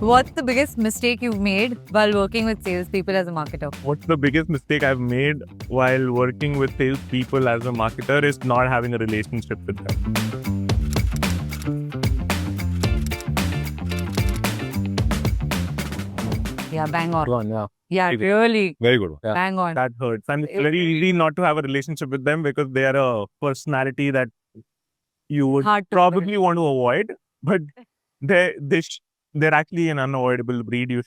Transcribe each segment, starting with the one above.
What's the biggest mistake you've made while working with salespeople as a marketer? What's the biggest mistake I've made while working with salespeople as a marketer is not having a relationship with them. Yeah, bang on. Go on, yeah. Yeah, really. Very good one. Yeah. Bang on. That hurts. And it's very easy not to have a relationship with them because they are a personality that you would Hard to probably want to avoid. But they're actually an unavoidable breed. You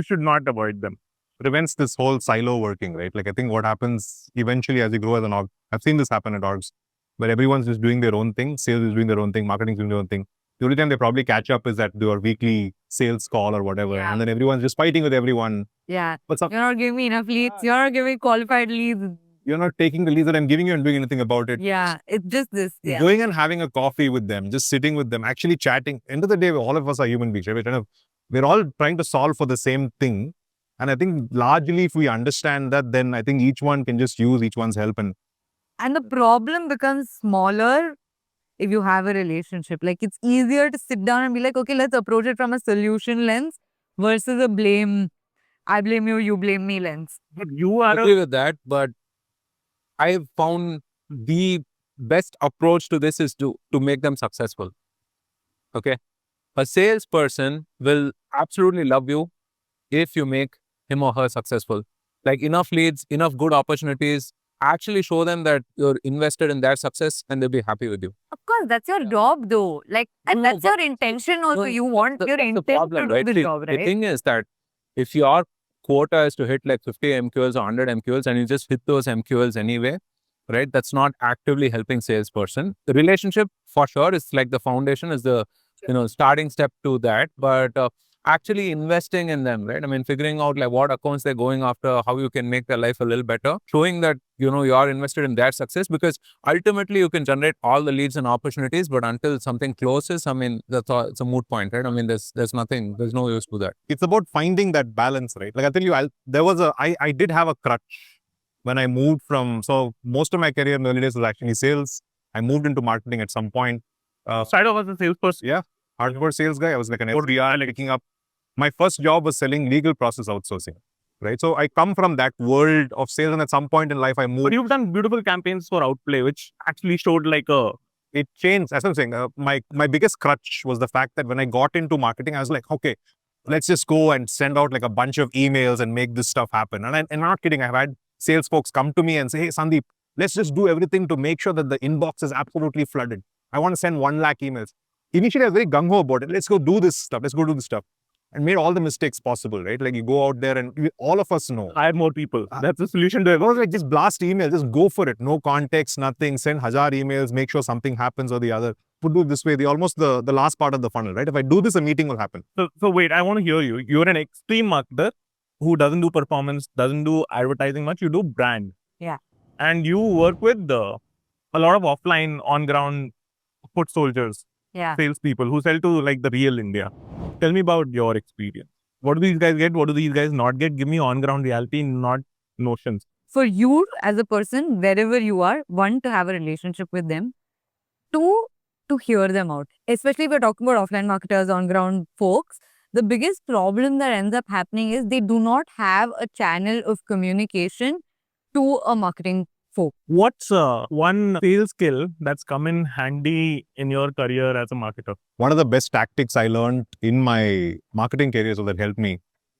should not avoid them. Prevents this whole silo working, right? Like I think what happens eventually as you grow as an org, I've seen this happen at orgs where everyone's just doing their own thing, sales is doing their own thing, marketing is doing their own thing. The only time they probably catch up is at your weekly sales call or whatever. Yeah. And then everyone's just fighting with everyone. Yeah. But You're not giving me enough leads. You're not giving qualified leads. you're not taking the leads that I'm giving you and doing anything about it. Yeah. It's just this. Yeah. Going and having a coffee with them, just sitting with them, actually chatting. End of the day, all of us are human beings, right? We're all trying to solve for the same thing. And I think largely if we understand that, then I think each one can just use each one's help. And the problem becomes smaller if you have a relationship. Like it's easier to sit down and be like, okay, let's approach it from a solution lens versus a I blame you, you blame me lens. But you are agree with that, but I have found the best approach to this is to make them successful. Okay. A salesperson will absolutely love you if you make him or her successful. Like enough leads, enough good opportunities, actually show them that you're invested in their success and they'll be happy with you. Of course, that's your job though. Like, and No, that's your intention also. You want your That's intent the problem, to right? do the job, right? The thing is that if your quota is to hit like 50 MQLs or 100 MQLs and you just hit those MQLs anyway, right? That's not actively helping salesperson. The relationship for sure is like the foundation, is the starting step to that, but actually investing in them, right? I mean, figuring out like what accounts they're going after, how you can make their life a little better, showing that you are invested in their success, because ultimately you can generate all the leads and opportunities, but until something closes, I mean, it's a moot point, right? I mean, there's no use to that. it's about finding that balance, right? Like I tell you, I did have a crutch when I moved from, so most of my career in the early days was actually sales. I moved into marketing at some point. started off as a salesperson. Yeah, hardcore sales guy. I was like an SDR, like picking up. My first job was selling legal process outsourcing, right? So I come from that world of sales, and at some point in life, I But moved. you've done beautiful campaigns for Outplay, which actually showed like a It changed. As I'm saying, my biggest crutch was the fact that when I got into marketing, I was like, okay, let's just go and send out like a bunch of emails and make this stuff happen. And I'm not kidding. I've had sales folks come to me and say, hey, Sandeep, let's just do everything to make sure that the inbox is absolutely flooded. I want to send 1 lakh emails. Initially, I was very gung-ho about it. Let's go do this stuff. Let's go do this stuff. And made all the mistakes possible, right? Like you go out there and all of us know. hire more people. That's the solution to it. I was like, just blast email, just go for it. No context, nothing. Send 1,000 emails, make sure something happens or the other. Put do it this way, the last part of the funnel, right? If I do this, a meeting will happen. So wait, I want to hear you. You're an extreme marketer who doesn't do performance, doesn't do advertising much. You do brand. Yeah. And you work with a lot of offline, on-ground foot soldiers, Yeah. salespeople who sell to like the real India. Tell me about your experience. What do these guys get? What do these guys not get? Give me on-ground reality, not notions. For you as a person, wherever you are, one, to have a relationship with them. Two, to hear them out. Especially if we're talking about offline marketers, on-ground folks, the biggest problem that ends up happening is they do not have a channel of communication to a marketing folk. What's one sales skill that's come in handy in your career as a marketer? One of the best tactics I learned in my marketing career, so that helped me,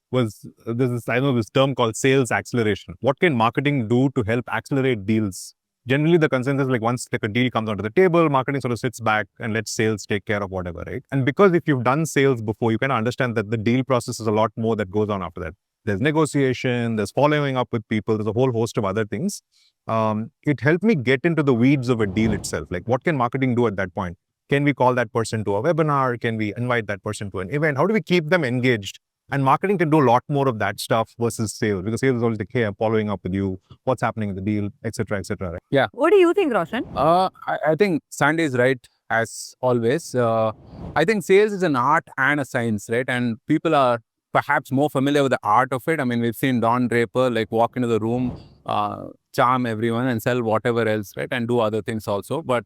was this term called sales acceleration. What can marketing do to help accelerate deals? Generally, the consensus is like once like a deal comes onto the table, marketing sort of sits back and lets sales take care of whatever, right? And because if you've done sales before, you can understand that the deal process is a lot more that goes on after that. There's negotiation, there's following up with people, there's a whole host of other things. It helped me get into the weeds of a deal itself. Like what can marketing do at that point? Can we call that person to a webinar? Can we invite that person to an event? How do we keep them engaged? And marketing can do a lot more of that stuff versus sales, because sales is always like, hey, I'm following up with you, what's happening in the deal, etc., etc. Right? What do you think, Roshan? I think Sandy is right as always. I think sales is an art and a science, right? And people are perhaps more familiar with the art of it. I mean, we've seen Don Draper like walk into the room, charm everyone and sell whatever else, right? And do other things also. But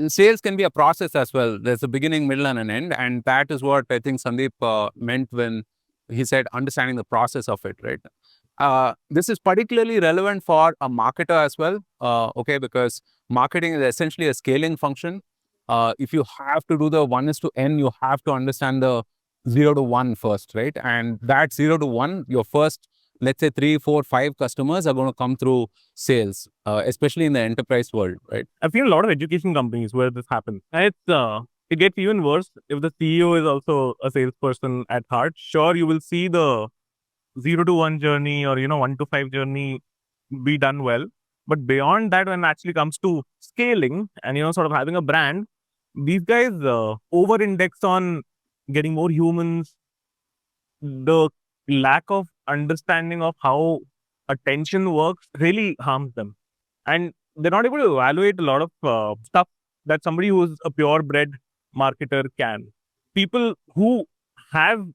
sales can be a process as well. There's a beginning, middle, and an end. And that is what I think Sandeep meant when he said understanding the process of it, right? This is particularly relevant for a marketer as well, okay, because marketing is essentially a scaling function. If you have to do the 1:n, you have to understand the 0 to 1 first, right? And that 0 to 1, your first, let's say 3, 4, 5 customers are going to come through sales, especially in the enterprise world, right? I've seen a lot of education companies where this happens. And it gets even worse if the CEO is also a salesperson at heart. Sure, you will see the 0 to 1 journey or, 1 to 5 journey be done well. But beyond that, when it actually comes to scaling and, sort of having a brand, these guys over-index on getting more humans. The lack of understanding of how attention works really harms them. And they're not able to evaluate a lot of stuff that somebody who's a purebred marketer can. People who have,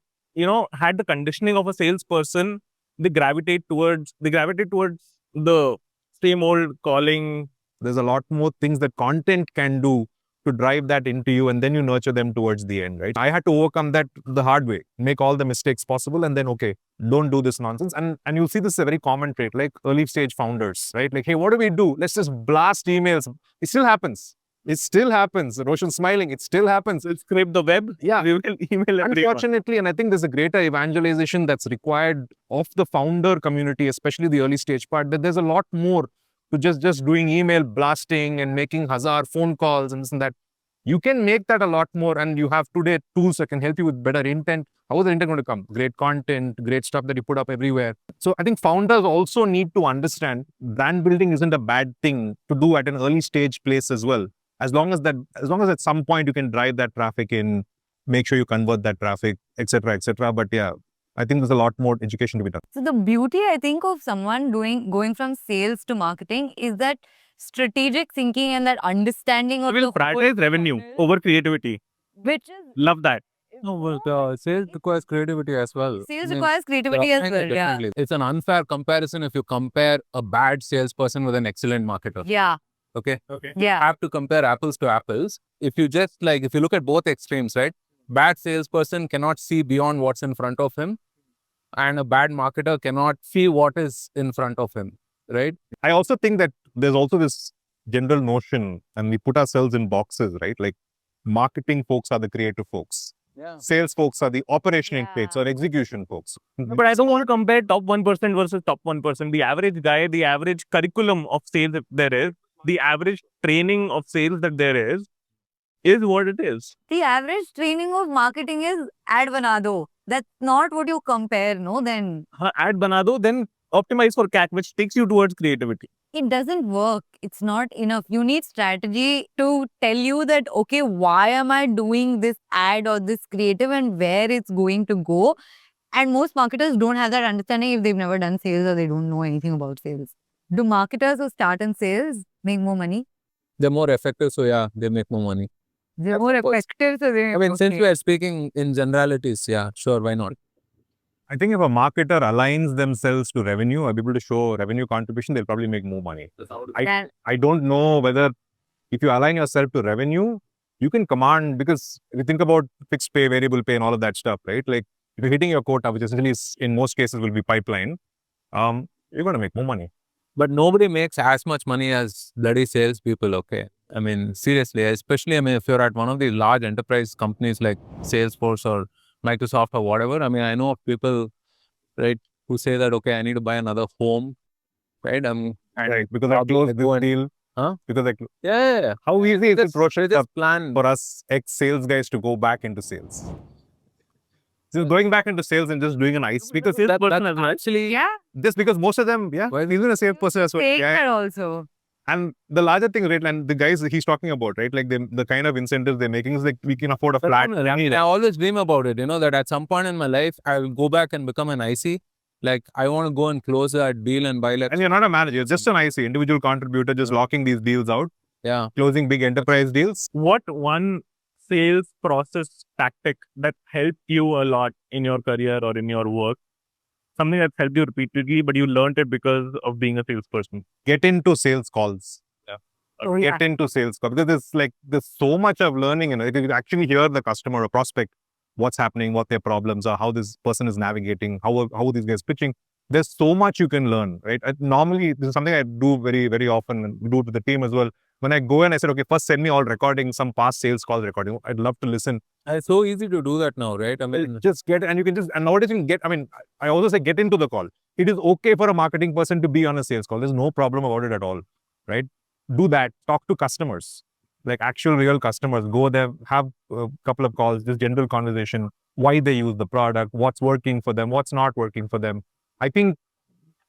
had the conditioning of a salesperson, they gravitate towards the same old calling. There's a lot more things that content can do to drive that into you, and then you nurture them towards the end, right? I had to overcome that the hard way, make all the mistakes possible, and then, okay, don't do this nonsense. And you'll see this is a very common trait, like early stage founders, right? Like, hey, what do we do? Let's just blast emails. It still happens. It still happens. Roshan's smiling. It still happens. Let's scrape the web. Yeah. We will email everyone. Unfortunately, and I think there's a greater evangelization that's required of the founder community, especially the early stage part, that there's a lot more to just doing email blasting and making hazard phone calls and this and that. You can make that a lot more, and you have today tools that can help you with better intent. How is the intent going to come? Great content, great stuff that you put up everywhere. So I think founders also need to understand brand building isn't a bad thing to do at an early stage place as well. As long as at some point you can drive that traffic in, make sure you convert that traffic, etc., etc. But yeah, I think there's a lot more education to be done. So the beauty, I think, of someone going from sales to marketing is that strategic thinking and that understanding of We will the whole prioritize revenue funnel, over creativity. which is Love that. No, but sales requires creativity as well. sales requires creativity as well. Yeah. Definitely. It's an unfair comparison if you compare a bad salesperson with an excellent marketer. Yeah. Okay. Okay. Yeah. Have to compare apples to apples. If you look at both extremes, right? Bad salesperson cannot see beyond what's in front of him, and a bad marketer cannot see what is in front of him, right? I also think that there's also this general notion, and we put ourselves in boxes, right? Like marketing folks are the creative folks. Yeah. Sales folks are the operational Yeah. folks or execution folks. But I don't want to compare top 1% versus top 1%. The average guy, the average curriculum of sales if there is, the average training of sales that there is what it is. The average training of marketing is ad banado. That's not what you compare, no? Then Ad banado, then optimize for CAC, which takes you towards creativity. it doesn't work. It's not enough. You need strategy to tell you that, okay, why am I doing this ad or this creative and where it's going to go? And most marketers don't have that understanding if they've never done sales or they don't know anything about sales. Do marketers who start in sales make more money? They're more effective, so yeah, they make more money. They're more Of course. effective, so they I mean, since okay. we are speaking in generalities, yeah, sure, why not? I think if a marketer aligns themselves to revenue or be able to show revenue contribution, they'll probably make more money. Then- I don't know whether if you align yourself to revenue, you can command, because if you think about fixed pay, variable pay and all of that stuff, right? Like if you're hitting your quota, which essentially is, in most cases will be pipeline, you're going to make more money. But nobody makes as much money as bloody salespeople, okay? I mean, seriously, especially, if you're at one of the large enterprise companies like Salesforce or Microsoft or whatever, I know of people, right, who say that, okay, I need to buy another home, right? Right, because I closed this deal. Huh? Because Yeah. how easy is it Just plan. for us ex-sales guys to go back into sales? So going back into sales and just doing an ice, because salesperson as well. Actually, Yeah, just because most of them, yeah, Why is even a salesperson as well. take Yeah. that also. And the larger thing, right, and the guys he's talking about, right, like the kind of incentives they're making is like we can afford a flat. I always dream about it, that at some point in my life, I will go back and become an IC. Like, I want to go and close that deal and buy like, And you're not a manager, you're just an IC, individual contributor, just locking these deals out, yeah. closing big enterprise deals. What one sales process tactic that helped you a lot in your career or in your work? Something that's helped you repeatedly, but you learned it because of being a salesperson. Get into sales calls. Yeah. get into sales call, because there's so much of learning in it. You can actually hear the customer or prospect, what's happening, what their problems are, how this person is navigating, how these guys pitching. There's so much you can learn, right? Normally, this is something I do very, very often and do to the team as well. When I go and I said, okay, first send me all recording, some past sales call recording. I'd love to listen. It's so easy to do that now, right? I mean, Just get, and you can just, and nowadays you can get, I mean, I also say get into the call. It is okay for a marketing person to be on a sales call. There's no problem about it at all, right? Do that. Talk to customers, like actual real customers. Go there, have a couple of calls, just general conversation, why they use the product, what's working for them, what's not working for them. I think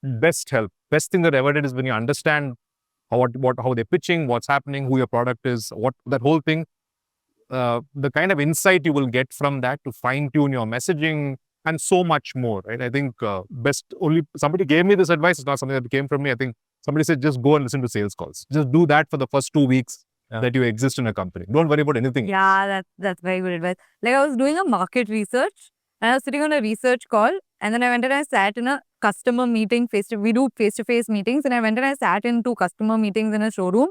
best thing that ever did is when you understand how they're pitching, what's happening, who your product is, what that whole thing, the kind of insight you will get from that to fine tune your messaging and so much more, right? I think only somebody gave me this advice. It's not something that came from me. I think somebody said, just go and listen to sales calls. Just do that for the first 2 weeks that you exist in a company. Don't worry about anything. Yeah, that's very good advice. Like I was doing a market research and I was sitting on a research call, and then I went and I sat in a customer meeting we do face-to-face meetings, and I went and I sat in 2 customer meetings in a showroom.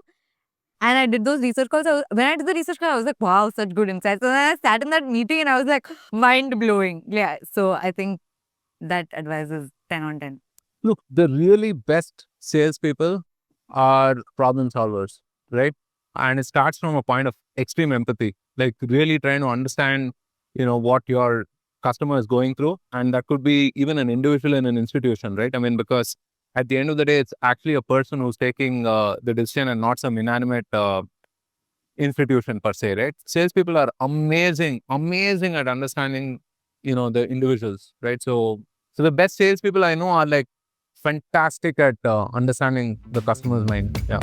And I did those research calls. When I did the research call, I was like, wow, such good insights. So then I sat in that meeting and I was like, mind blowing. Yeah. So I think that advice is 10 on 10. look, the really best salespeople are problem solvers, right? And it starts from a point of extreme empathy, like really trying to understand, what your customer is going through. And that could be even an individual in an institution, right? I mean, because at the end of the day, it's actually a person who's taking the decision and not some inanimate institution per se, right? Salespeople are amazing at understanding, the individuals, right? So the best salespeople I know are like fantastic at understanding the customer's mind. Yeah.